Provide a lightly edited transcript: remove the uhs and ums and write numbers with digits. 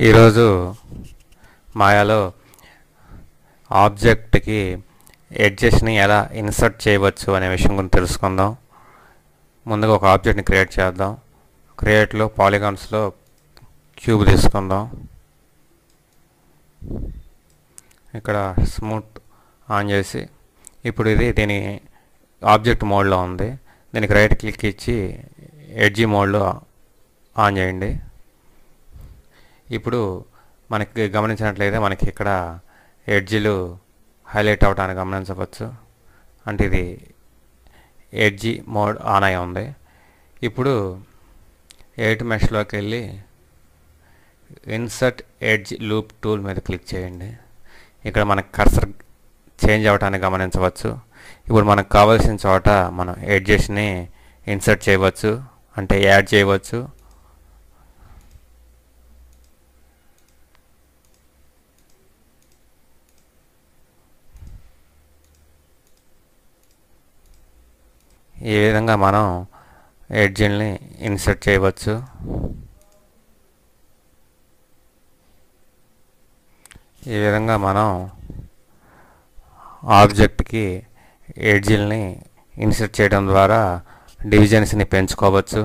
ఈరోజు మాయాలో ఆబ్జెక్ట్కి ఎడ్జెస్ని ఎలా ఇన్సర్ట్ చేయవచ్చు అనే విషయం గురించి తెలుసుకుందాం. ముందుగా ఒక ఆబ్జెక్ట్ని క్రియేట్ చేద్దాం. క్రియేట్లో పాలిగాన్స్లో క్యూబ్ తీసుకుందాం. ఇక్కడ స్మూత్ ఆన్ చేసి ఇప్పుడు దీని ఆబ్జెక్ట్ మోడ్లో ఉంది. దీనికి రైట్ క్లిక్ ఇచ్చి ఎడ్జీ మోడ్లో ఆన్ చేయండి. ఇప్పుడు మనకి గమనించినట్లయితే మనకి ఇక్కడ ఎడ్జీలు హైలైట్ అవటాన్ని గమనించవచ్చు. అంటే ఇది ఎడ్జీ మోడ్ ఆన్ అయి ఉంది. ఇప్పుడు ఎడిట్ మెష్లోకి వెళ్ళి ఇన్సర్ట్ ఎడ్జ్ లూప్ టూల్ మీద క్లిక్ చేయండి. ఇక్కడ మనకి కర్సర్ చేంజ్ అవటాన్ని గమనించవచ్చు. ఇప్పుడు మనకు కావాల్సిన చోట మనం ఎడ్జెస్ని ఇన్సర్ట్ చేయవచ్చు, అంటే యాడ్ చేయవచ్చు. ఈ విధంగా మనం ఎడ్జ్ని ఇన్సర్ట్ చేయవచ్చు. ఈ విధంగా మనం ఆబ్జెక్ట్కి ఎడ్జ్ని ఇన్సర్ట్ చేయడం ద్వారా డివిజన్స్ని పెంచుకోవచ్చు.